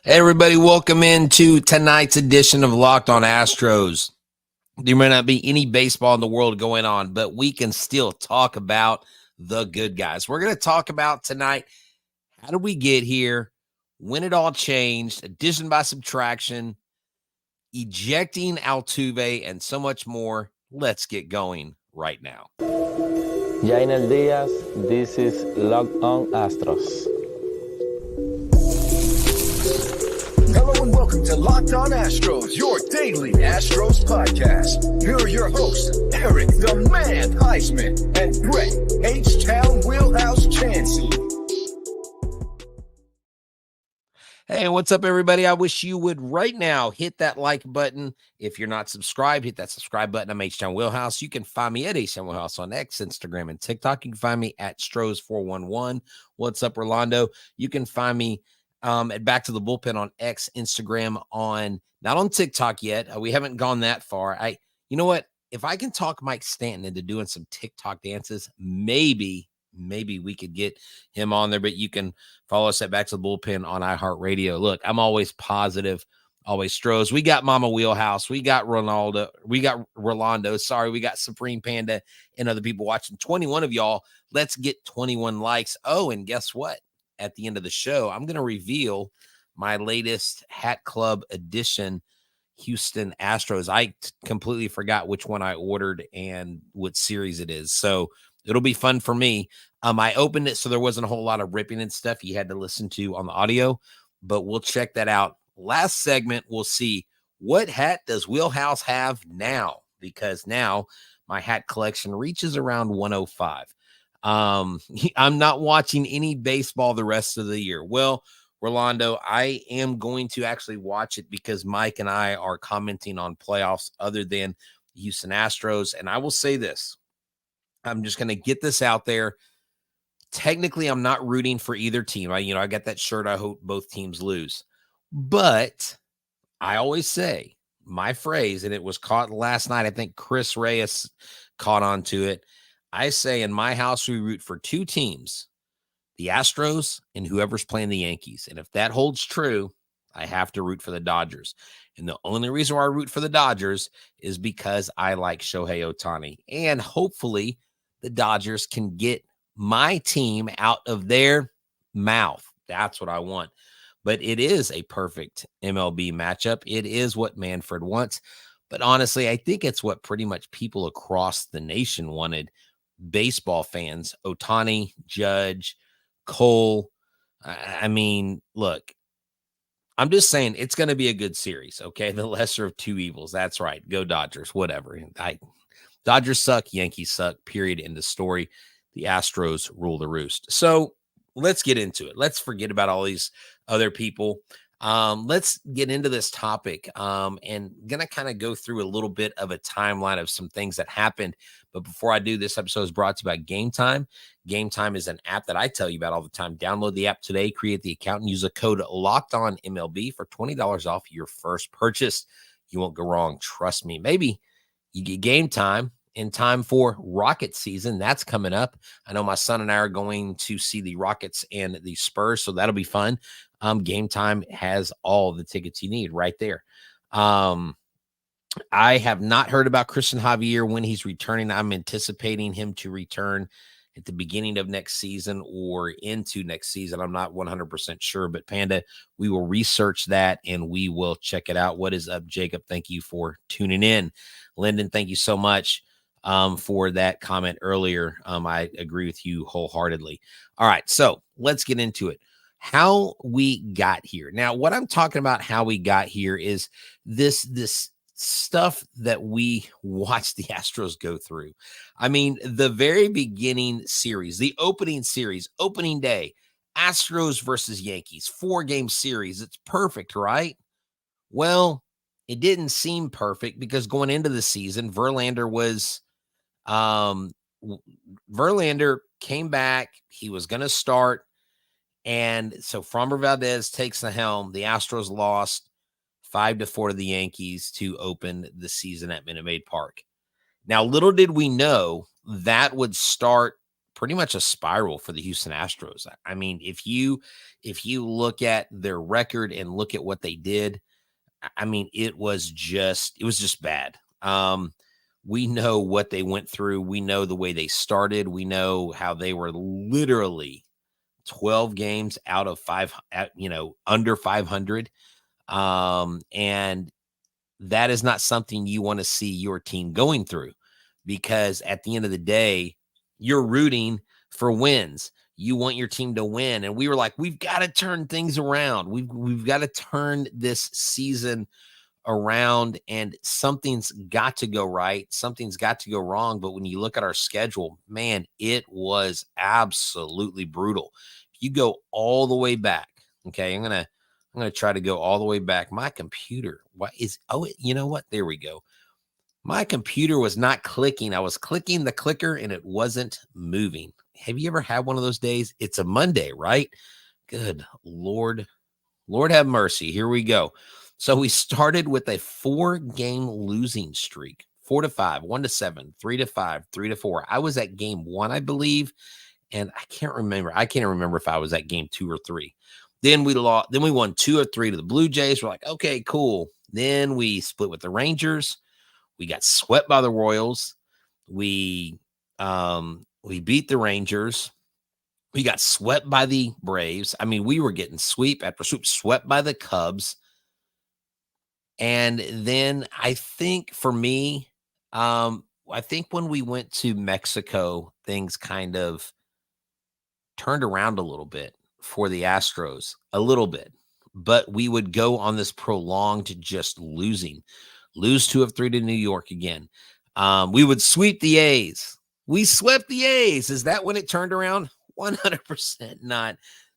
Hey everybody, welcome into tonight's edition of Locked On Astros. There may not be any baseball in the world going on, but we can still talk about the good guys. We're going to talk about tonight, how did we get here, when it all changed, addition by subtraction, ejecting Altuve, and so much more. Let's get going right now. Jainel Diaz, this is Locked On Astros. Hello and welcome to Locked On Astros, your daily Astros podcast. Here are your hosts, Eric the Man Huysman and Brett H-Town Wheelhouse Chancey. Hey, what's up, everybody? I wish you would right now hit that like button. If you're not subscribed, hit that subscribe button. I'm Htown Wheelhouse. You can find me at Htown Wheelhouse on X, Instagram, and TikTok. You can find me at Stros411. What's up, Rolando? You can find me at Back to the Bullpen on X, Instagram, not on TikTok yet. We haven't gone that far. You know what? If I can talk Mike Stanton into doing some TikTok dances, maybe we could get him on there, but you can follow us at Back to the Bullpen on iHeartRadio. Look, I'm always positive, always Stros. We got Mama Wheelhouse. We got Rolando. We got Rolando. Sorry, we got Supreme Panda and other people watching. 21 of y'all. Let's get 21 likes. Oh, and guess what? At the end of the show, I'm going to reveal my latest Hat Club edition Houston Astros. I completely forgot which one I ordered and what series it is. So it'll be fun for me. I opened it, so there wasn't a whole lot of ripping and stuff you had to listen to on the audio, but we'll check that out. Last segment, we'll see what hat does Wheelhouse have now, because now my hat collection reaches around 105. I'm not watching any baseball the rest of the year. Well, Rolando, I am going to actually watch it because Mike and I are commenting on playoffs other than the Houston Astros. And I will say this. I'm just going to get this out there. Technically, I'm not rooting for either team. I got that shirt. I hope both teams lose. But I always say my phrase, and it was caught last night. I think Chris Reyes caught on to it. I say in my house, we root for two teams, the Astros and whoever's playing the Yankees. And if that holds true, I have to root for the Dodgers. And the only reason why I root for the Dodgers is because I like Shohei Ohtani. And hopefully the Dodgers can get my team out of their mouth. That's what I want. But it is a perfect MLB matchup. It is what Manfred wants. But honestly, I think it's what pretty much people across the nation wanted. Baseball fans, Ohtani, Judge, Cole. I mean, look, I'm just saying it's going to be a good series, okay? The lesser of two evils. That's right. Go Dodgers, whatever. Dodgers suck, Yankees suck, period, end of story. The Astros rule the roost. So let's get into it. Let's forget about all these other people. Let's get into this topic and going to kind of go through a little bit of a timeline of some things that happened. But before I do, this episode is brought to you by Game Time. Game Time is an app that I tell you about all the time. Download the app today, create the account, and use the code LOCKEDONMLB for $20 off your first purchase. You won't go wrong. Trust me. Maybe you get Game Time in time for Rocket season. That's coming up. I know my son and I are going to see the Rockets and the Spurs, so that'll be fun. Game Time has all the tickets you need right there. I have not heard about Christian Javier when he's returning. I'm anticipating him to return at the beginning of next season or into next season. I'm not 100% sure, but Panda, we will research that and we will check it out. What is up, Jacob? Thank you for tuning in. Lyndon, thank you so much for that comment earlier. I agree with you wholeheartedly. All right, so let's get into it. How we got here. Now, what I'm talking about how we got here is this stuff that we watched the Astros go through. I mean, the very beginning series, the opening series, opening day, Astros versus Yankees, 4-game series. It's perfect, right? Well, it didn't seem perfect because going into the season, Verlander came back. He was going to start. And so Framber Valdez takes the helm. The Astros lost 5-4 to the Yankees to open the season at Minute Maid Park. Now, little did we know that would start pretty much a spiral for the Houston Astros. I mean, if you look at their record and look at what they did, I mean, it was just bad. We know what they went through. We know the way they started. We know how they were literally 12 games out of under 500. And that is not something you want to see your team going through, because at the end of the day, you're rooting for wins. You want your team to win. And we were like, we've got to turn things around. We've got to turn this season around, and something's got to go right. Something's got to go wrong. But when you look at our schedule, man, it was absolutely brutal. If you go all the way back, okay, I'm going to try to go all the way back. My computer, you know what? There we go. My computer was not clicking. I was clicking the clicker and it wasn't moving. Have you ever had one of those days? It's a Monday, right? Good Lord. Lord have mercy. Here we go. So we started with a 4-game losing streak, 4-5, 1-7, 3-5, 3-4. I was at game 1, I believe. And I can't remember. I can't remember if I was at game 2 or 3. Then we lost. Then we won 2 or 3 to the Blue Jays. We're like, okay, cool. Then we split with the Rangers. We got swept by the Royals. We beat the Rangers. We got swept by the Braves. I mean, we were getting sweep after sweep, swept by the Cubs. And then I think for me, I think when we went to Mexico, things kind of turned around a little bit for the Astros, a little bit. But we would go on this prolonged just lose 2 of 3 to New York again. We would sweep the A's. We swept the A's. Is that when it turned around? 100% not.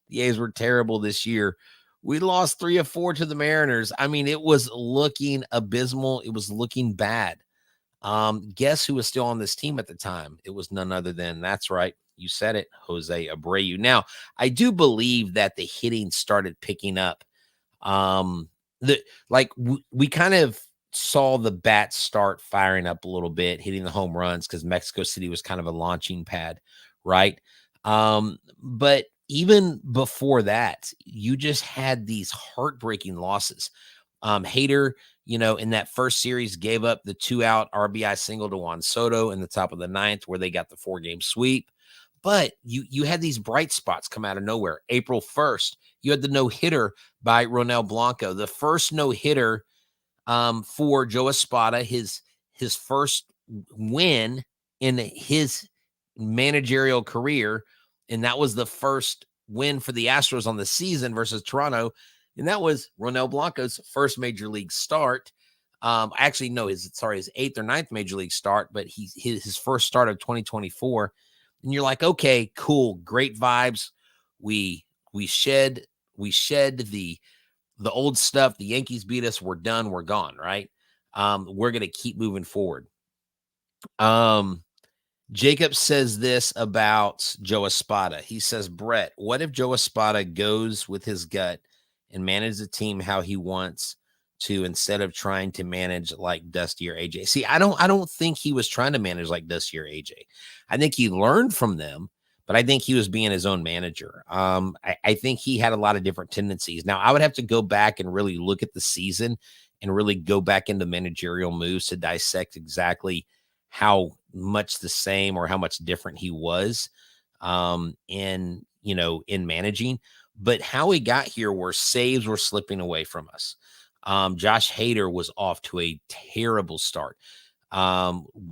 The A's were terrible this year. We lost 3 of 4 to the Mariners. I mean, it was looking abysmal. It was looking bad. Guess who was still on this team at the time? It was none other than, that's right, you said it, Jose Abreu. Now, I do believe that the hitting started picking up. We kind of saw the bats start firing up a little bit, hitting the home runs, because Mexico City was kind of a launching pad, right? But even before that, you just had these heartbreaking losses. Hader, in that first series gave up the 2-out RBI single to Juan Soto in the top of the 9th, where they got the 4-game sweep. But you had these bright spots come out of nowhere. April 1st, you had the no-hitter by Ronel Blanco, the first no-hitter for Joe Espada, his first win in his managerial career. And that was the first win for the Astros on the season versus Toronto. And that was Ronel Blanco's first major league start. Actually, no, his 8th or 9th major league start, but his first start of 2024. And you're like, okay, cool, great vibes. We shed the old stuff. The Yankees beat us. We're done. We're gone. Right. We're going to keep moving forward. Jacob says this about Joe Espada. He says, Brett, what if Joe Espada goes with his gut and manages the team how he wants to, instead of trying to manage like Dusty or AJ? See, I don't think he was trying to manage like Dusty or AJ. I think he learned from them, but I think he was being his own manager. I think he had a lot of different tendencies. Now, I would have to go back and really look at the season and really go back into managerial moves to dissect exactly how much the same or how much different he was in managing. But how he got here, where saves were slipping away from us. Josh Hader was off to a terrible start.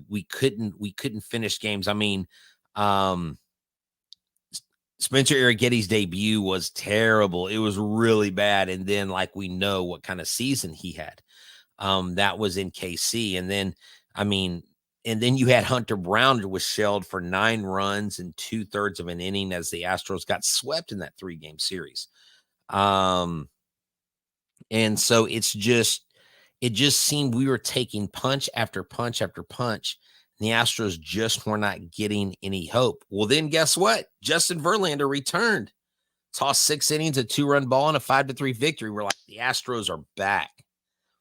We couldn't finish games. I mean, Spencer Arrighetti's debut was terrible. It was really bad. And then, like, we know what kind of season he had. That was in KC. And then, you had Hunter Brown, who was shelled for 9 runs and 2/3 of an inning as the Astros got swept in that 3-game series. And so it just seemed we were taking punch after punch after punch. And the Astros just were not getting any hope. Well, then guess what? Justin Verlander returned, tossed 6 innings, a 2-run ball, and a 5-3 victory. We're like, the Astros are back.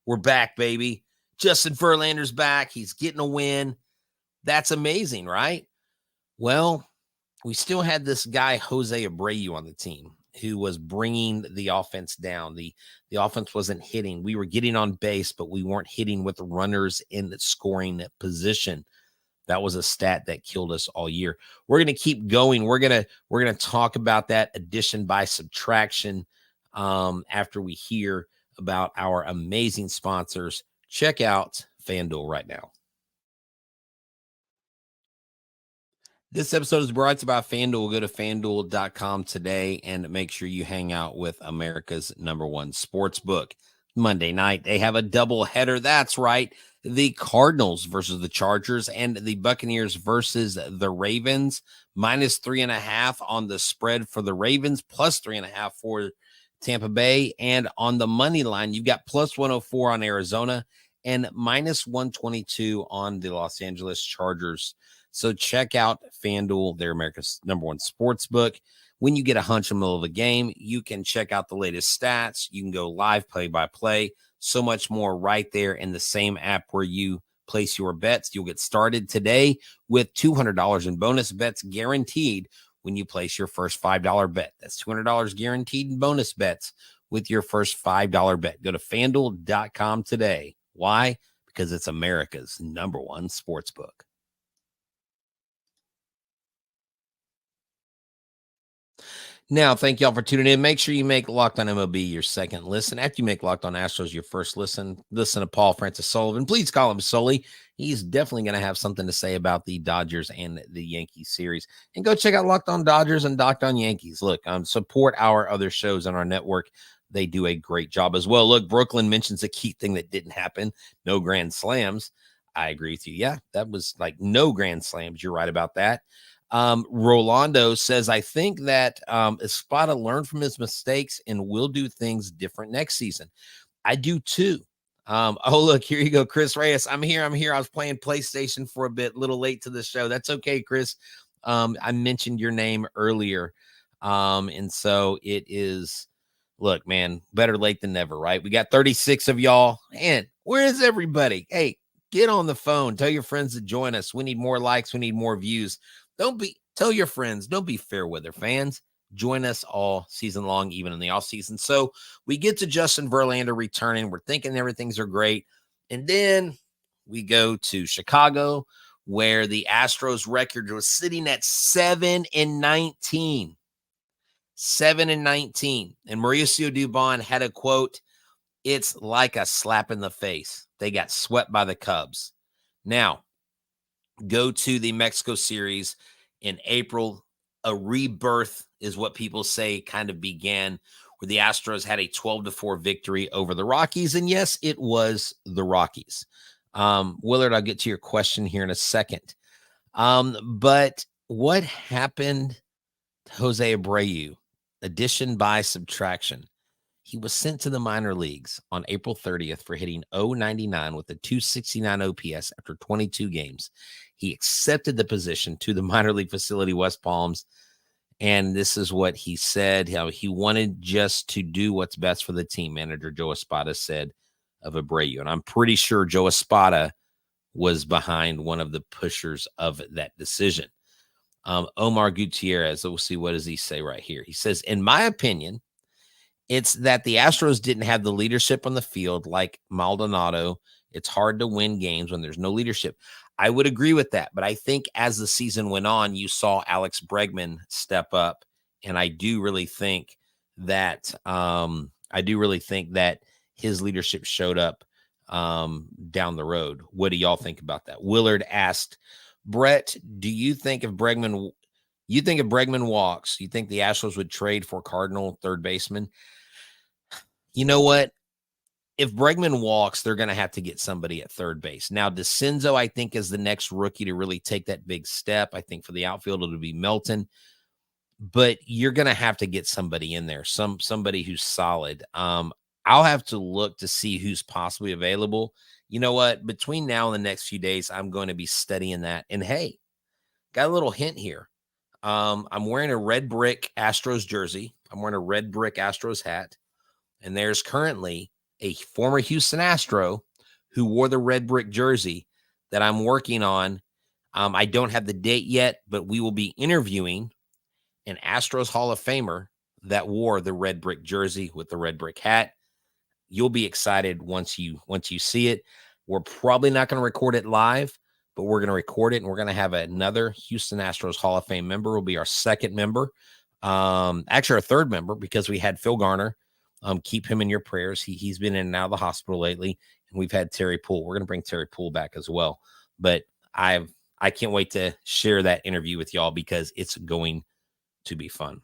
We're back, baby. Justin Verlander's back. He's getting a win. That's amazing, right? Well, we still had this guy, Jose Abreu, on the team who was bringing the offense down. The offense wasn't hitting. We were getting on base, but we weren't hitting with runners in the scoring position. That was a stat that killed us all year. We're going to keep going. We're going to talk about that addition by subtraction after we hear about our amazing sponsors. Check out FanDuel right now. This episode is brought to you by FanDuel. Go to FanDuel.com today and make sure you hang out with America's #1 sports book. Monday night, they have a double header. That's right. The Cardinals versus the Chargers and the Buccaneers versus the Ravens. -3.5 on the spread for the Ravens, +3.5 for Tampa Bay. And on the money line, you've got +104 on Arizona and -122 on the Los Angeles Chargers. So check out FanDuel. They're America's #1 sports book. When you get a hunch in the middle of the game, you can check out the latest stats. You can go live play-by-play. So much more right there in the same app where you place your bets. You'll get started today with $200 in bonus bets guaranteed when you place your first $5 bet. That's $200 guaranteed in bonus bets with your first $5 bet. Go to FanDuel.com today. Why? Because it's America's #1 sports book. Now, thank y'all for tuning in. Make sure you make Locked On MLB your second listen. After you make Locked On Astros your first listen, listen to Paul Francis Sullivan. Please call him Sully. He's definitely going to have something to say about the Dodgers and the Yankees series. And go check out Locked On Dodgers and Locked On Yankees. Look, support our other shows on our network. They do a great job as well. Look, Brooklyn mentions a key thing that didn't happen. No grand slams. I agree with you. Yeah, that was like no grand slams. You're right about that. Rolando says, I think that Espada learned from his mistakes and will do things different next season. I do too. Oh, look, here you go, Chris Reyes. I'm here. I was playing PlayStation for a bit, a little late to the show. That's okay, Chris. I mentioned your name earlier. And so it is, look, man, better late than never, right? We got 36 of y'all. Man, where is everybody? Hey, get on the phone. Tell your friends to join us. We need more likes. We need more views. Tell your friends, don't be fair weather fans. Join us all season long, even in the off season. So we get to Justin Verlander returning. We're thinking everything's are great. And then we go to Chicago, where the Astros record was sitting at 7-19. 7-19. And Mauricio Dubon had a quote, "It's like a slap in the face." They got swept by the Cubs. Now, go to the Mexico series in April. A rebirth is what people say kind of began, where the Astros had a 12-4 victory over the Rockies. And yes, it was the Rockies. Willard, I'll get to your question here in a second. But what happened to Jose Abreu? Addition by subtraction. He was sent to the minor leagues on April 30th for hitting .099 with a .269 OPS after 22 games. He accepted the position to the minor league facility, West Palms, and this is what he said. How he wanted just to do what's best for the team, manager Joe Espada said of Abreu. And I'm pretty sure Joe Espada was behind one of the pushers of that decision. Omar Gutierrez, we'll see, what does he say right here? He says, in my opinion, it's that the Astros didn't have the leadership on the field like Maldonado. It's hard to win games when there's no leadership. I would agree with that, but I think as the season went on, you saw Alex Bregman step up, and I do really think that his leadership showed up down the road. What do y'all think about that? Willard asked, Brett, do you think if Bregman walks, you think the Astros would trade for Cardinal third baseman? You know what? If Bregman walks, they're going to have to get somebody at third base. Now, DeCenzo, I think, is the next rookie to really take that big step. I think for the outfield, it'll be Melton. But you're going to have to get somebody in there, somebody who's solid. I'll have to look to see who's possibly available. You know what? Between now and the next few days, I'm going to be studying that. And, hey, got a little hint here. I'm wearing a red brick Astros jersey. I'm wearing a red brick Astros hat. And there's currently a former Houston Astro who wore the red brick jersey that I'm working on I don't have the date yet, but we will be interviewing an Astros Hall of Famer that wore the red brick jersey with the red brick hat. You'll be excited once you see it. We're probably not going to record it live, but we're going to record it, and we're going to have another Houston Astros Hall of Fame member. Will be our second member, actually our third member, because we had Phil Garner. Keep him in your prayers. He's been in and out of the hospital lately, and we've had Terry Poole. We're going to bring Terry Poole back as well. But I can't wait to share that interview with y'all because it's going to be fun.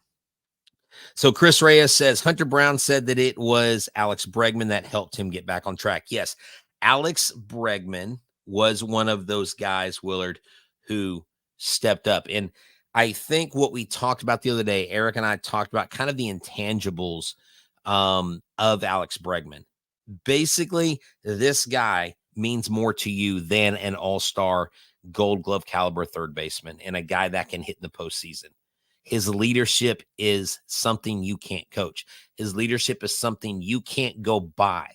So Chris Reyes says Hunter Brown said that it was Alex Bregman that helped him get back on track. Yes, Alex Bregman was one of those guys, Willard, who stepped up. And I think what we talked about the other day, Eric and I talked about kind of the intangibles of Alex Bregman. Basically, this guy means more to you than an all-star Gold Glove caliber third baseman and a guy that can hit in the postseason. His leadership is something you can't coach. His leadership is something you can't go buy.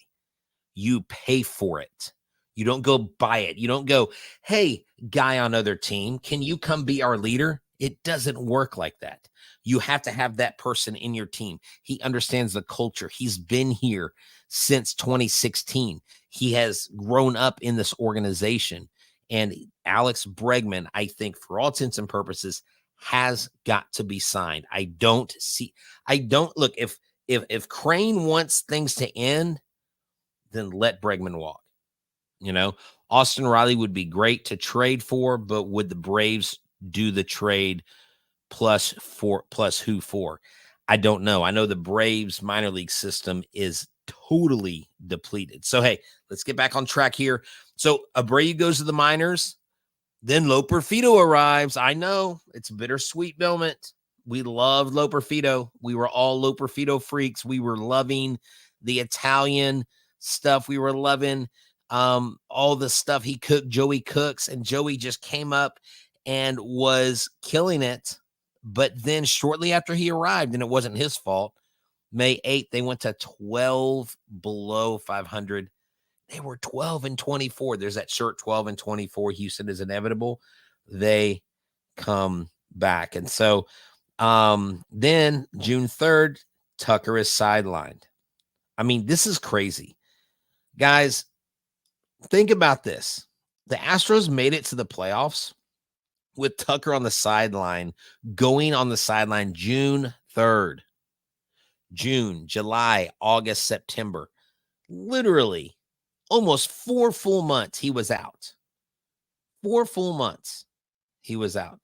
You pay for it. You don't go buy it. You don't go, hey, guy on other team, can you come be our leader? It doesn't work like that. You have to have that person in your team. He understands the culture. He's been here since 2016. He has grown up in this organization. And Alex Bregman, I think, for all intents and purposes, has got to be signed. I don't look, if Crane wants things to end, then let Bregman walk. You know, Austin Riley would be great to trade for, but would the Braves do the trade plus who for? I don't know. I know the Braves minor league system is totally depleted. So, hey, let's get back on track here. So Abreu goes to the minors. Then Loperfido arrives. I know it's a bittersweet moment. We loved Loperfido. We were all Loperfido freaks. We were loving the Italian stuff. We were loving all the stuff he cooked, Joey Cooks, and Joey just came up and was killing it. But then shortly after he arrived, and it wasn't his fault, May 8th, they went to 12 below 500. They were 12-24. There's that shirt, 12-24. Houston is inevitable. They come back. And so then June 3rd, Tucker is sidelined. I mean, this is crazy. Guys, think about this. The Astros made it to the playoffs with Tucker on the sideline, going on the sideline June 3rd. June, July, August, September. Literally almost 4 full months he was out. 4 full months he was out.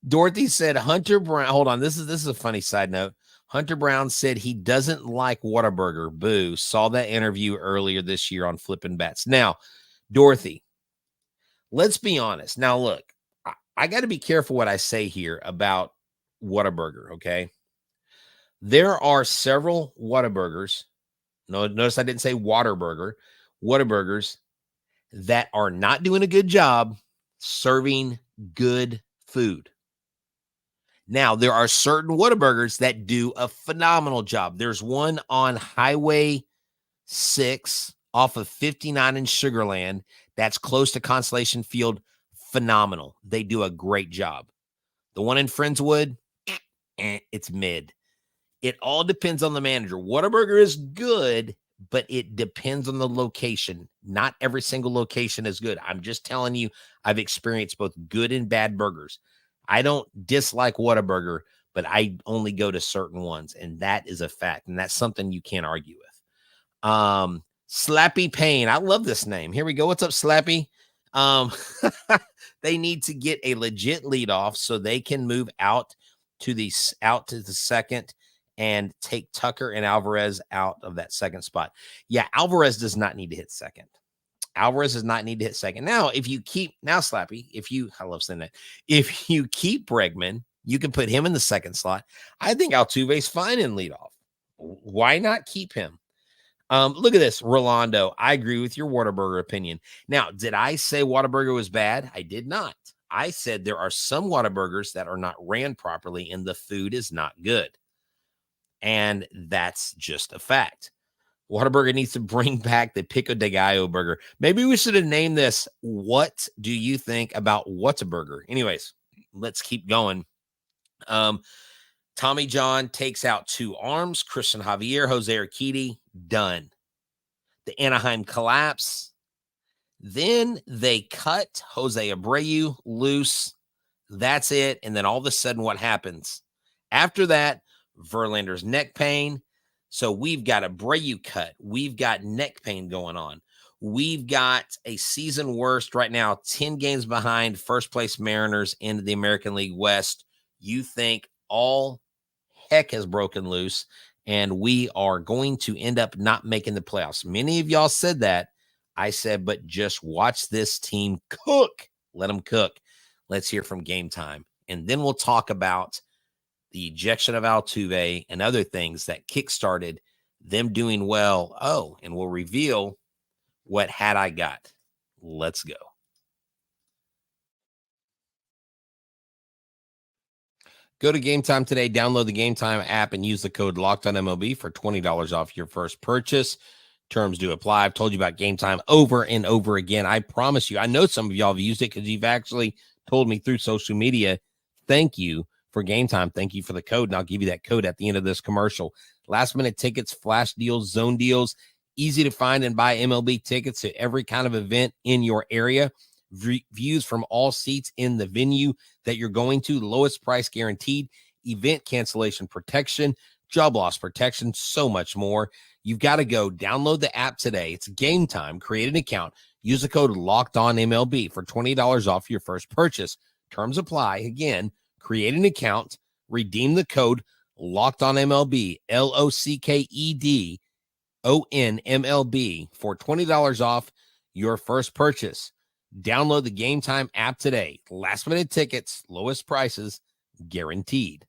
Dorothy said Hunter Brown. Hold on. This is a funny side note. Hunter Brown said he doesn't like Whataburger. Boo. Saw that interview earlier this year on Flippin' Bats. Now, Dorothy, let's be honest. Now, look, I got to be careful what I say here about Whataburger, okay? There are several Whataburgers. No, notice I didn't say Waterburger. Whataburgers that are not doing a good job serving good food. Now, there are certain Whataburgers that do a phenomenal job. There's one on Highway 6 off of 59 in Sugar Land that's close to Constellation Field. Phenomenal. They do a great job. The one in Friendswood, it's mid. It all depends on the manager. Whataburger is good, but it depends on the location. Not every single location is good. I'm just telling you, I've experienced both good and bad burgers. I don't dislike Whataburger, but I only go to certain ones, and that is a fact, and that's something you can't argue with. Slappy Payne. I love this name. Here we go. What's up, Slappy? They need to get a legit leadoff so they can move out to the second and take Tucker and Alvarez out of that second spot. Yeah, Alvarez does not need to hit second. Alvarez does not need to hit second. Now, Slappy, I love saying that. If you keep Bregman, you can put him in the second slot. I think Altuve's fine in leadoff. Why not keep him? Look at this, Rolando. I agree with your Whataburger opinion. Now, did I say Whataburger was bad? I did not. I said there are some Whataburgers that are not ran properly and the food is not good. And that's just a fact. Whataburger needs to bring back the Pico de Gallo burger. Maybe we should have named this, What Do You Think About Whataburger? Anyways, let's keep going. Tommy John takes out 2 arms. Christian Javier, Jose Urquidy, done. The Anaheim collapse. Then they cut Jose Abreu loose. That's it. And then all of a sudden, what happens? After that, Verlander's neck pain. So we've got Abreu cut. We've got neck pain going on. We've got a season worst right now, 10 games behind first place Mariners in the American League West. You think all heck has broken loose, and we are going to end up not making the playoffs. Many of y'all said that. I said, but just watch this team cook. Let them cook. Let's hear from Game Time. And then we'll talk about the ejection of Altuve and other things that kickstarted them doing well. Oh, and we'll reveal what had I got. Let's go. Go to Game Time today, download the Game Time app, and use the code LOCKEDONMLB for $20 off your first purchase. Terms do apply. I've told you about Game Time over and over again. I promise you, I know some of y'all have used it because you've actually told me through social media. Thank you for Game Time. Thank you for the code, and I'll give you that code at the end of this commercial. Last-minute tickets, flash deals, zone deals, easy to find and buy MLB tickets to every kind of event in your area. Views from all seats in the venue that you're going to, lowest price guaranteed, event cancellation protection, job loss protection, so much more. You've got to go download the app today. It's Game Time. Create an account. Use the code LOCKEDONMLB for $20 off your first purchase. Terms apply. Again, create an account. Redeem the code LOCKEDONMLB, LOCKEDONMLB for $20 off your first purchase. Download the Game Time app today. Last minute tickets, lowest prices, guaranteed.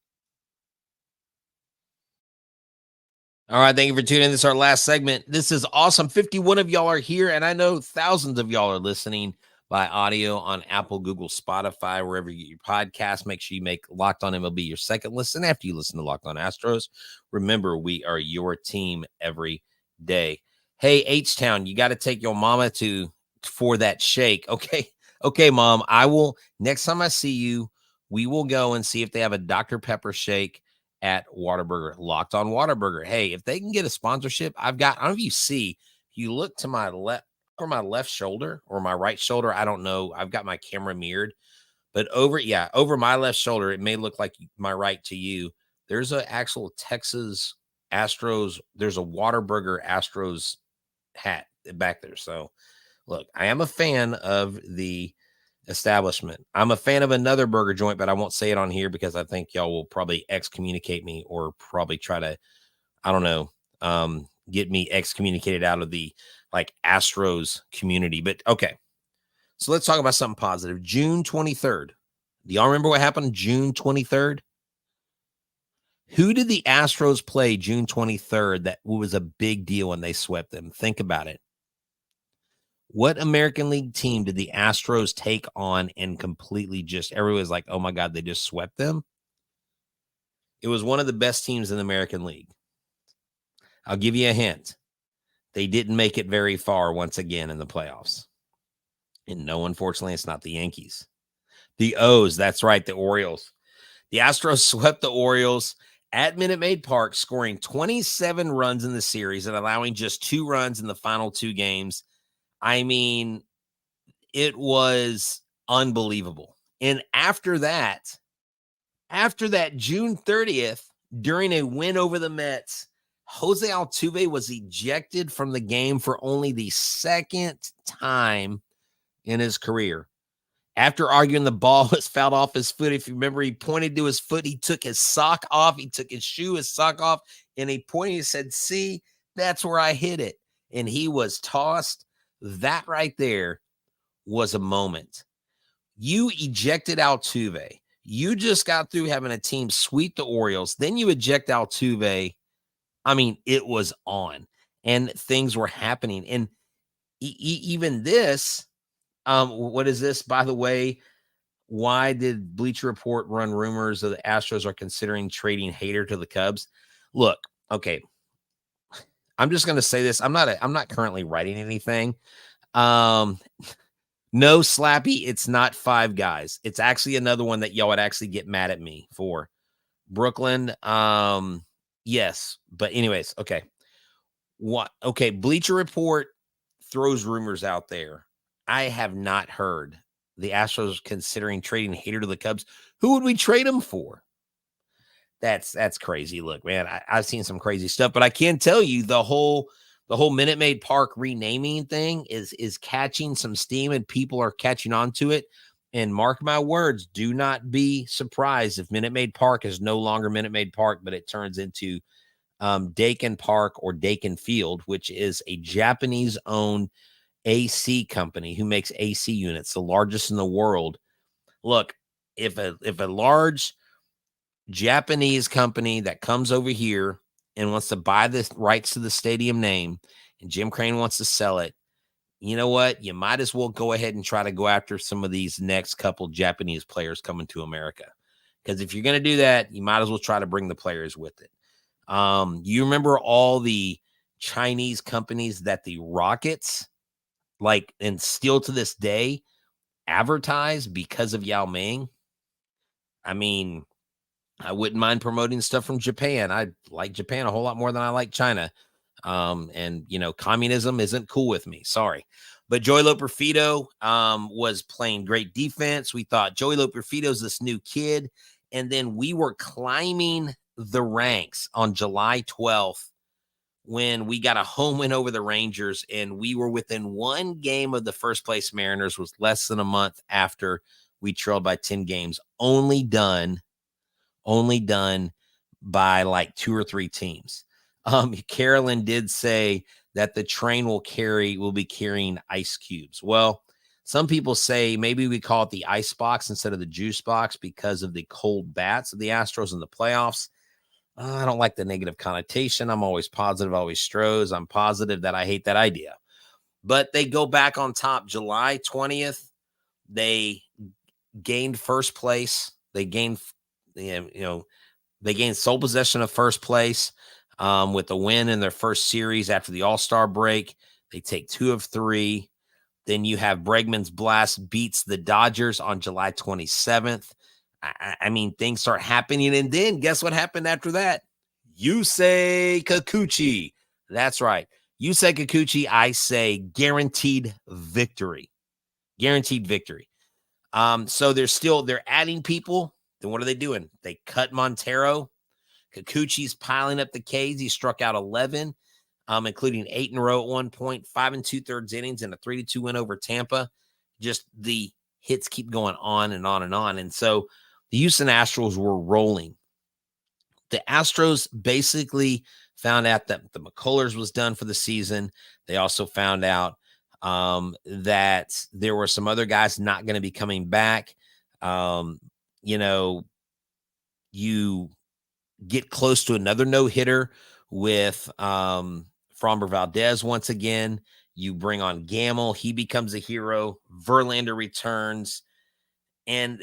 All right, thank you for tuning in. This is our last segment. This is awesome. 51 of y'all are here, and I know thousands of y'all are listening by audio on Apple, Google, Spotify, wherever you get your podcast. Make sure you make Locked On MLB your second listen after you listen to Locked On Astros. Remember, we are your team every day. Hey, H-Town, you got to take your mama for that shake. Okay, Mom, I will. Next time I see you, we will go and see if they have a Dr. Pepper shake at Whataburger, Locked On Whataburger. Hey, if they can get a sponsorship, I don't know if you see, you look to my left or my left shoulder or my right shoulder. I don't know. I've got my camera mirrored, but over my left shoulder, it may look like my right to you. There's an actual Texas Astros. There's a Whataburger Astros hat back there. So look, I am a fan of the establishment. I'm a fan of another burger joint, but I won't say it on here because I think y'all will probably excommunicate me or probably try to, I don't know, get me excommunicated out of the Astros community. But okay, so let's talk about something positive. June 23rd. Do y'all remember what happened June 23rd? Who did the Astros play June 23rd that was a big deal when they swept them? Think about it. What American League team did the Astros take on and completely everyone was like, oh my God, they just swept them? It was one of the best teams in the American League. I'll give you a hint. They didn't make it very far once again in the playoffs. And no, unfortunately, it's not the Yankees. The O's, that's right, the Orioles. The Astros swept the Orioles at Minute Maid Park, scoring 27 runs in the series and allowing just 2 runs in the final 2 games. I mean, it was unbelievable. And after that, June 30th, during a win over the Mets, Jose Altuve was ejected from the game for only the second time in his career. After arguing the ball was fouled off his foot, if you remember, he pointed to his foot. He took his sock off. He took his shoe, his sock off, and he pointed and said, see, that's where I hit it. And he was tossed. That right there was a moment. You ejected Altuve. You just got through having a team sweep the Orioles. Then you eject Altuve. I mean, it was on. And things were happening. And even this, what is this, by the way? Why did Bleacher Report run rumors that the Astros are considering trading Hader to the Cubs? Look, okay. I'm just going to say this. I'm not currently writing anything. No, Slappy, it's not Five Guys. It's actually another one that y'all would actually get mad at me for. Brooklyn, yes. But anyways, okay. What? Okay, Bleacher Report throws rumors out there. I have not heard the Astros considering trading Hader to the Cubs. Who would we trade him for? That's crazy. Look, man, I've seen some crazy stuff, but I can tell you the whole Minute Maid Park renaming thing is catching some steam, and people are catching on to it. And mark my words, do not be surprised if Minute Maid Park is no longer Minute Maid Park, but it turns into Dakin Park or Dakin Field, which is a Japanese-owned AC company who makes AC units, the largest in the world. Look, if a large Japanese company that comes over here and wants to buy the rights to the stadium name, and Jim Crane wants to sell it, you know what? You might as well go ahead and try to go after some of these next couple Japanese players coming to America. Because if you're going to do that, you might as well try to bring the players with it. You remember all the Chinese companies that the Rockets, like, and still to this day, advertise because of Yao Ming? I mean, I wouldn't mind promoting stuff from Japan. I like Japan a whole lot more than I like China. And, communism isn't cool with me. Sorry. But Joey Loperfido was playing great defense. We thought Joey Loperfido's this new kid. And then we were climbing the ranks on July 12th when we got a home win over the Rangers, and we were within one game of the first place Mariners. Was less than a month after we trailed by 10 games, only done by like 2 or 3 teams. Carolyn did say that the train will be carrying ice cubes. Well, some people say maybe we call it the ice box instead of the juice box because of the cold bats of the Astros in the playoffs. I don't like the negative connotation. I'm always positive, always Stros. I'm positive that I hate that idea. But they go back on top July 20th. They gained first place. They gained, they gained sole possession of first place with a win in their first series after the All-Star break. They take 2 of 3. Then you have Bregman's blast beats the Dodgers on July 27th. I mean, things start happening. And then guess what happened after that? Yusei Kikuchi. That's right. Yusei Kikuchi, I say guaranteed victory. Guaranteed victory. So they're adding people. Then what are they doing? They cut Montero. Kikuchi's piling up the Ks. He struck out 11, including 8 in a row at one point, 5 2/3 innings, and a 3-2 win over Tampa. Just the hits keep going on and on and on. And so the Houston Astros were rolling. The Astros basically found out that the McCullers was done for the season. They also found out that there were some other guys not going to be coming back. You get close to another no-hitter with Framber Valdez once again. You bring on Gamble. He becomes a hero. Verlander returns. And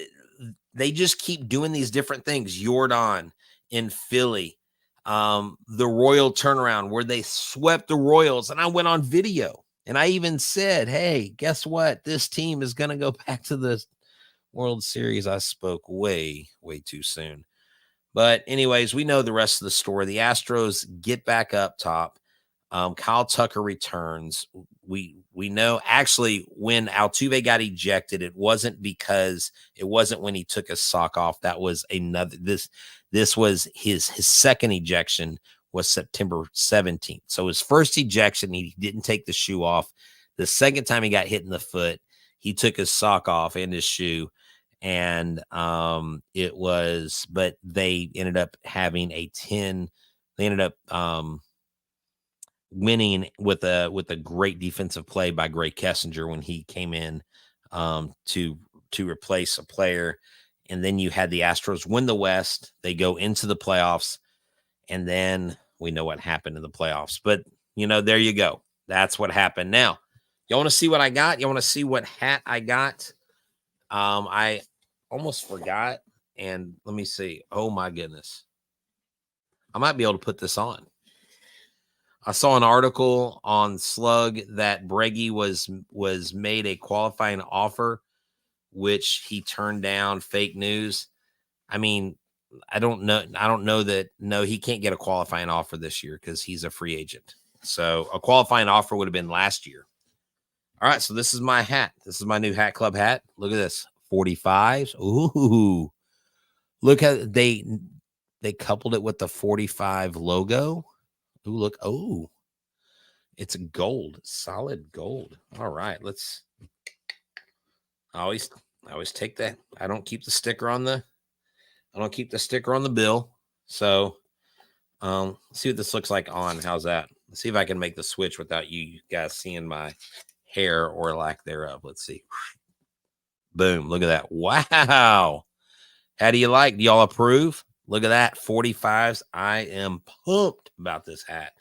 they just keep doing these different things. Jordan in Philly. The Royal turnaround where they swept the Royals. And I went on video. And I even said, hey, guess what? This team is going to go back to the World Series. I spoke way, way too soon. But anyways, we know the rest of the story. The Astros get back up top. Kyle Tucker returns. We know actually when Altuve got ejected, it wasn't when he took his sock off. That was this was his second ejection was September 17th. So his first ejection, he didn't take the shoe off. The second time he got hit in the foot, he took his sock off and his shoe. And but they ended up having winning with a great defensive play by Gray Kessinger when he came in to replace a player. And then you had the Astros win the West. They go into the playoffs, and then we know what happened in the playoffs. But, there you go. That's what happened. Now, you want to see what I got? You want to see what hat I got? I almost forgot. And let me see. Oh, my goodness. I might be able to put this on. I saw an article on Slug that Breggy was made a qualifying offer, which he turned down. Fake news. I mean, I don't know that. No, he can't get a qualifying offer this year because he's a free agent. So a qualifying offer would have been last year. All right, so this is my hat. This is my new Hat Club hat. Look at this, 45s. Ooh, look at they coupled it with the 45 logo. Ooh, look. Oh, it's gold, solid gold. All right, I always take that. I don't keep the sticker on the bill. So, let's see what this looks like on. How's that? Let's see if I can make the switch without you guys seeing my hair or lack thereof. Let's see. Boom. Look at that. Wow. How do you like? Do y'all approve? Look at that. 45s. I am pumped about this hat.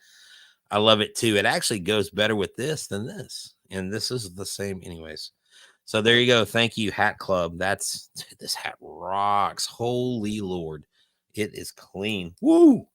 I love it too. It actually goes better with this than this. And this is the same anyways. So there you go. Thank you, Hat Club. This hat rocks. Holy Lord. It is clean. Woo.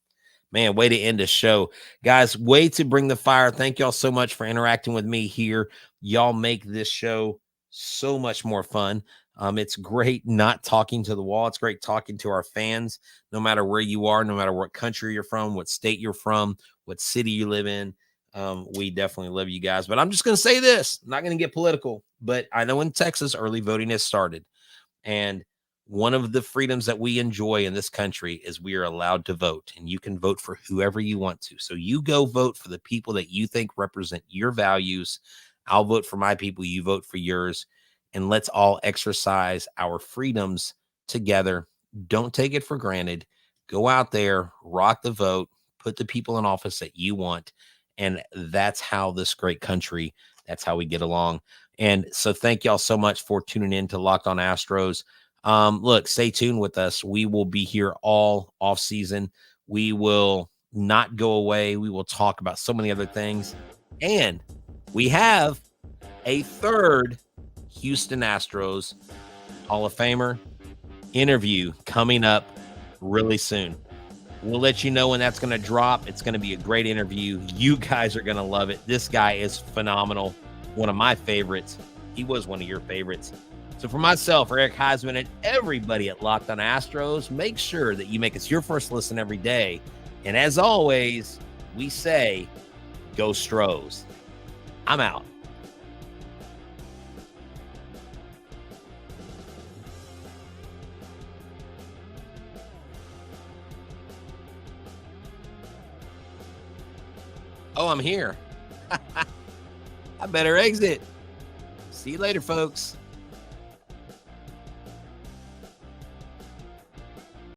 Man, way to end the show. Guys, way to bring the fire. Thank y'all so much for interacting with me here. Y'all make this show so much more fun. It's great not talking to the wall. It's great talking to our fans, no matter where you are, no matter what country you're from, what state you're from, what city you live in. We definitely love you guys. But I'm just going to say this. I'm not going to get political, but I know in Texas, early voting has started. And one of the freedoms that we enjoy in this country is we are allowed to vote, and you can vote for whoever you want to. So you go vote for the people that you think represent your values. I'll vote for my people. You vote for yours, and let's all exercise our freedoms together. Don't take it for granted. Go out there, rock the vote, put the people in office that you want. And that's how this great country, that's how we get along. And so thank y'all so much for tuning in to Locked On Astros. Look, stay tuned with us. We will be here all off season. We will not go away. We will talk about so many other things. And we have a third Houston Astros Hall of Famer interview coming up really soon. We'll let you know when that's going to drop. It's going to be a great interview. You guys are going to love it. This guy is phenomenal. One of my favorites. He was one of your favorites. So for myself, Eric Huysman, and everybody at Locked On Astros, make sure that you make us your first listen every day. And as always, we say, go Stros. I'm out. Oh, I'm here. I better exit. See you later, folks.